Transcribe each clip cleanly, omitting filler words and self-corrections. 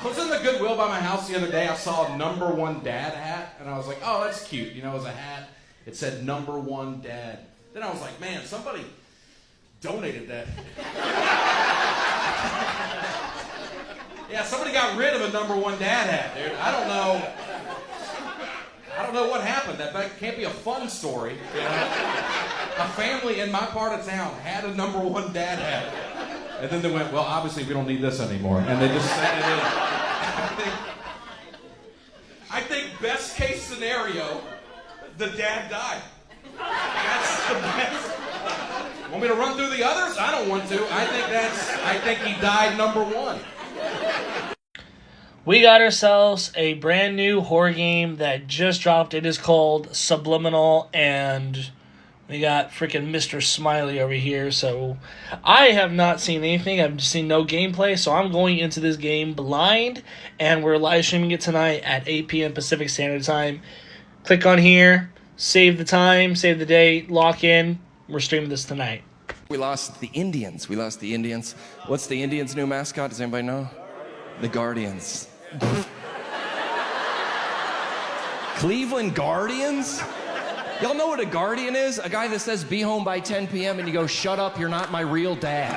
I was in the Goodwill by my house the other day. I saw a #1 dad hat, and I was like, oh, that's cute. You know, it was a hat. It said #1 dad. Then I was like, man, somebody donated that. Yeah, somebody got rid of a #1 dad hat, dude. I don't know what happened. That can't be a fun story. You know? A family in my part of town had a #1 dad hat. And then they went, well, obviously we don't need this anymore. And they just sent it in. I think best case scenario, the dad died. That's the best. Want me to run through the others? I don't want to. I think he died #1. We got ourselves a brand new horror game that just dropped. It is called Subliminal, and we got freaking Mr. Smiley over here. So I have not seen anything. I've seen no gameplay, so I'm going into this game blind, and we're live streaming it tonight at 8 p.m. Pacific Standard Time. Click on here, save the time, save the date, lock in. We're streaming this tonight. We lost the Indians. What's the Indians' new mascot? Does anybody know? The Guardians. Cleveland Guardians? Y'all know what a guardian is? A guy that says, be home by 10 p.m. and you go, shut up, you're not my real dad.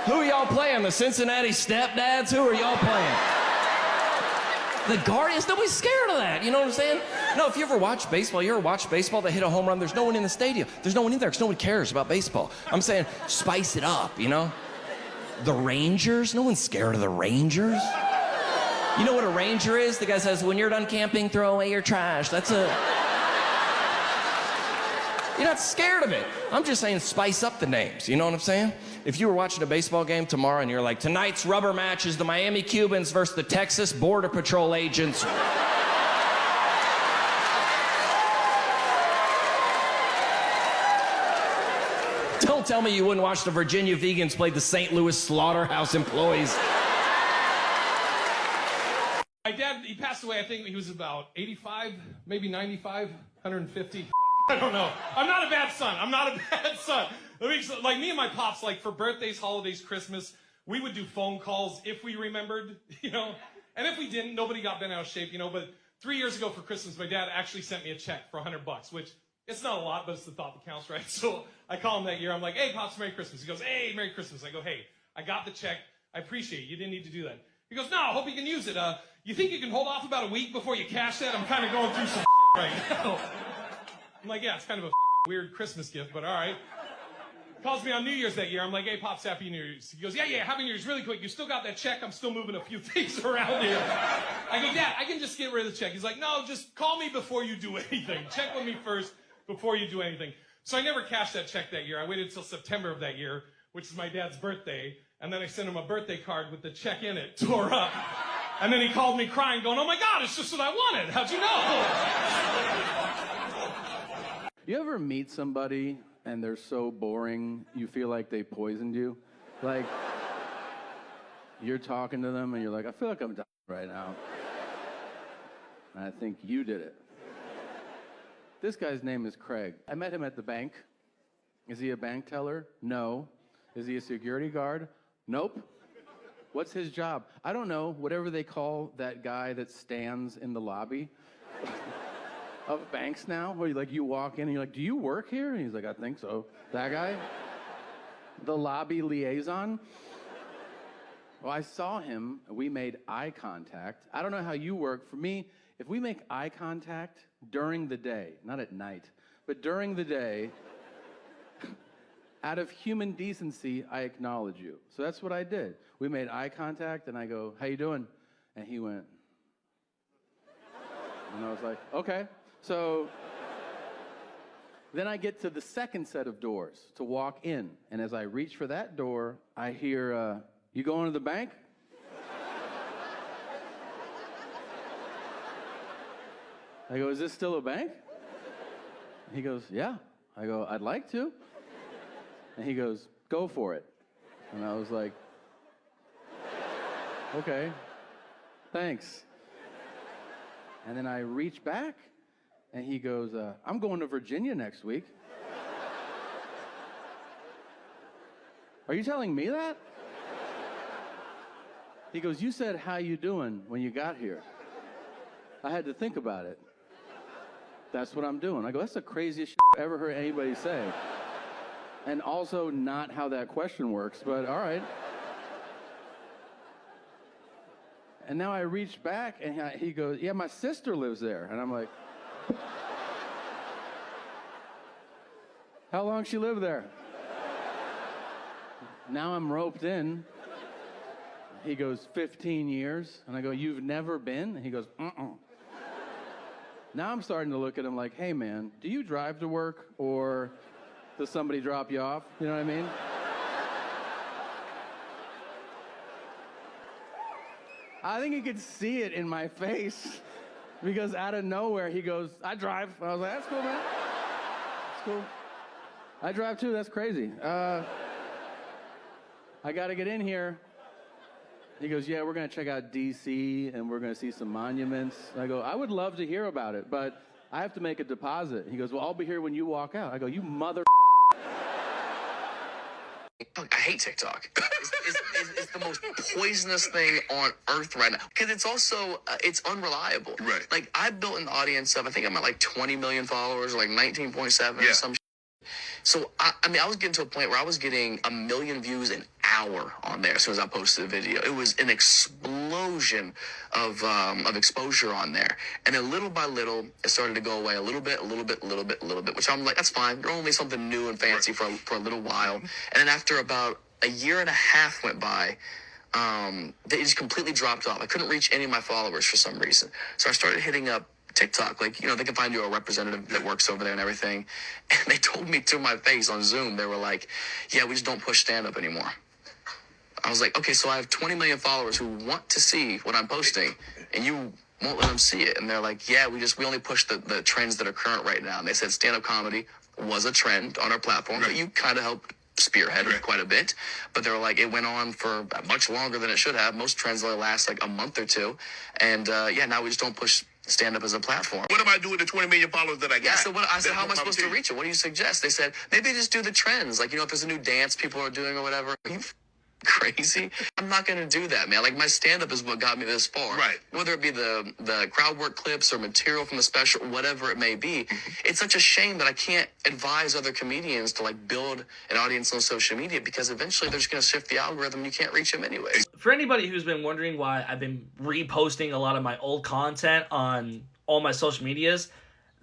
Who are y'all playing? The Cincinnati Stepdads? Who are y'all playing? The Guardians? Nobody's scared of that. You know what I'm saying? No, if you ever watch baseball, they hit a home run, there's no one in the stadium. There's no one in there because no one cares about baseball. I'm saying spice it up, you know? The Rangers? No one's scared of the Rangers. You know what a Ranger is? The guy says, when you're done camping, throw away your trash. You're not scared of it. I'm just saying spice up the names. You know what I'm saying? If you were watching a baseball game tomorrow and you're like, tonight's rubber match is the Miami Cubans versus the Texas Border Patrol agents. Don't tell me you wouldn't watch the Virginia Vegans play the St. Louis Slaughterhouse employees. My dad, he passed away, I think he was about 85, maybe 95, 150. I don't know. I'm not a bad son. Like me and my pops, like for birthdays, holidays, Christmas, we would do phone calls if we remembered, you know. And if we didn't, nobody got bent out of shape, you know. But 3 years ago for Christmas, my dad actually sent me a check for $100, which it's not a lot, but it's the thought that counts, right? So I call him that year. I'm like, hey, Pops, Merry Christmas. He goes, hey, Merry Christmas. I go, hey, I got the check. I appreciate it. You didn't need to do that. He goes, no, I hope you can use it. You think you can hold off about a week before you cash that? I'm kind of going through some right now. I'm like, yeah, it's kind of a weird Christmas gift, but all right. Calls me on New Year's that year. I'm like, hey, Pops, Happy New Year's. He goes, yeah, Happy New Year's. Really quick, you still got that check? I'm still moving a few things around here. I go, Dad, I can just get rid of the check. He's like, no, just call me before you do anything. Check with me first before you do anything. So I never cashed that check that year. I waited until September of that year, which is my dad's birthday, and then I sent him a birthday card with the check in it, tore up. And then he called me crying, going, oh my God, it's just what I wanted. How'd you know? You ever meet somebody and they're so boring, you feel like they poisoned you? Like, you're talking to them and you're like, I feel like I'm dying right now. And I think you did it. This guy's name is Craig. I met him at the bank. Is he a bank teller? No. Is he a security guard? Nope. What's his job? I don't know. Whatever they call that guy that stands in the lobby of banks now, where you walk in and you're like, do you work here? And he's like, I think so. That guy? The lobby liaison? Well, I saw him, we made eye contact. I don't know how you work. For me, if we make eye contact during the day, not at night, but during the day, out of human decency, I acknowledge you. So that's what I did. We made eye contact and I go, how you doing? And he went, and I was like, okay. So then I get to the second set of doors to walk in. And as I reach for that door, I hear, you going to the bank? I go, is this still a bank? He goes, yeah. I go, I'd like to. And he goes, go for it. And I was like, okay, thanks. And then I reach back, And he goes, I'm going to Virginia next week. Are you telling me that? He goes, you said, how you doing when you got here. I had to think about it. That's what I'm doing. I go, that's the craziest shit I've ever heard anybody say. And also not how that question works, but all right. And now I reach back and he goes, yeah, my sister lives there. And I'm like, how long she lived there? Now I'm roped in. He goes, 15 years. And I go, you've never been? And he goes, Now I'm starting to look at him like, hey man, do you drive to work or does somebody drop you off? You know what I mean? I think he could see it in my face because out of nowhere he goes, I drive. I was like, that's cool, man. That's cool. I drive too, that's crazy. I gotta get in here. He goes, yeah, we're going to check out D.C. and we're going to see some monuments. I go, I would love to hear about it, but I have to make a deposit. He goes, well, I'll be here when you walk out. I go, you mother. I hate TikTok. It's the most poisonous thing on earth right now. Because it's also, it's unreliable. Right. Like, I built an audience of, I think I'm at like 20 million followers, like 19.7 or some shit. So, I mean, I was getting to a point where I was getting 1 million views an hour on there as soon as I posted a video. It was an explosion of exposure on there. And then little by little, it started to go away a little bit, which I'm like, that's fine. You're only something new and fancy for a little while. And then after about a year and a half went by, they just completely dropped off. I couldn't reach any of my followers for some reason. So I started hitting up TikTok, like, you know, they can find you a representative that works over there and everything. And they told me to my face on Zoom, they were like, yeah, we just don't push stand-up anymore. I was like, okay, so I have 20 million followers who want to see what I'm posting, and you won't let them see it. And they're like, yeah, we only push the trends that are current right now. And they said stand-up comedy was a trend on our platform that you kind of helped spearhead quite a bit. But they were like, it went on for much longer than it should have. Most trends only last like a month or two. And yeah, now we just don't push stand-up as a platform. What am I doing with the 20 million followers that I got? Yeah, so I said, how am I supposed to reach it? What do you suggest? They said, maybe just do the trends. Like, you know, if there's a new dance people are doing or whatever. Are you crazy? I'm not going to do that, man. Like, my stand-up is what got me this far. Right. Whether it be the crowd work clips or material from the special, whatever it may be. It's such a shame that I can't advise other comedians to, like, build an audience on social media because eventually they're just going to shift the algorithm and you can't reach them anyways. For anybody who's been wondering why I've been reposting a lot of my old content on all my social medias,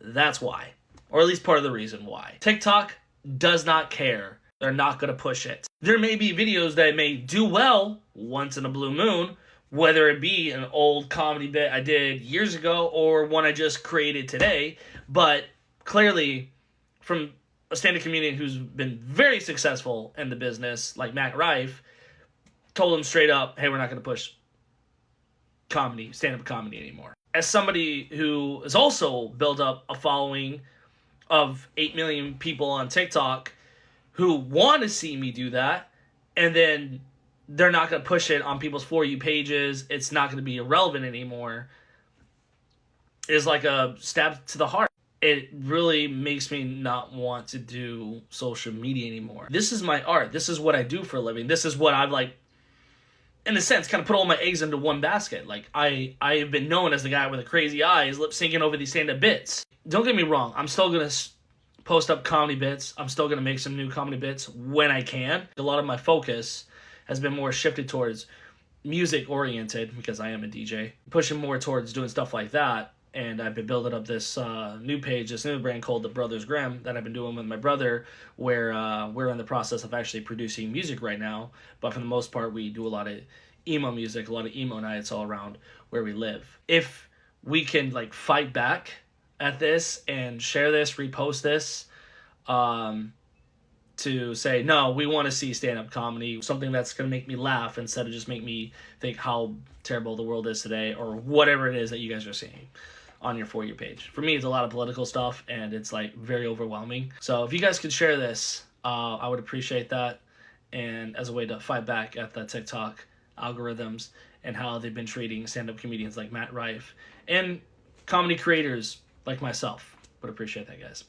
that's why. Or at least part of the reason why. TikTok does not care. They're not going to push it. There may be videos that may do well once in a blue moon, whether it be an old comedy bit I did years ago or one I just created today, but clearly from a stand-up comedian who's been very successful in the business, like Matt Rife, told him straight up, hey, we're not going to push comedy, stand-up comedy anymore. As somebody who has also built up a following of 8 million people on TikTok who want to see me do that, and then they're not going to push it on people's For You pages, it's not going to be irrelevant anymore, is like a stab to the heart. It really makes me not want to do social media anymore. This is my art. This is what I do for a living. This is what I've, like, in a sense, kind of put all my eggs into one basket. Like, I have been known as the guy with the crazy eyes, lip-syncing over these stand-up bits. Don't get me wrong. I'm still going to post up comedy bits. I'm still going to make some new comedy bits when I can. A lot of my focus has been more shifted towards music-oriented, because I am a DJ. Pushing more towards doing stuff like that. And I've been building up this new page, this new brand called The Brothers Grimm that I've been doing with my brother, where we're in the process of actually producing music right now. But for the most part, we do a lot of emo music, a lot of emo nights all around where we live. If we can, like, fight back at this and share this, repost this, to say, no, we want to see stand-up comedy, something that's going to make me laugh instead of just make me think how terrible the world is today, or whatever it is that you guys are seeing on your For You page. For me, it's a lot of political stuff, and it's, like, very overwhelming. So if you guys could share this, I would appreciate that, and as a way to fight back at the TikTok algorithms and how they've been treating stand-up comedians like Matt Rife and comedy creators like myself. Would appreciate that, guys.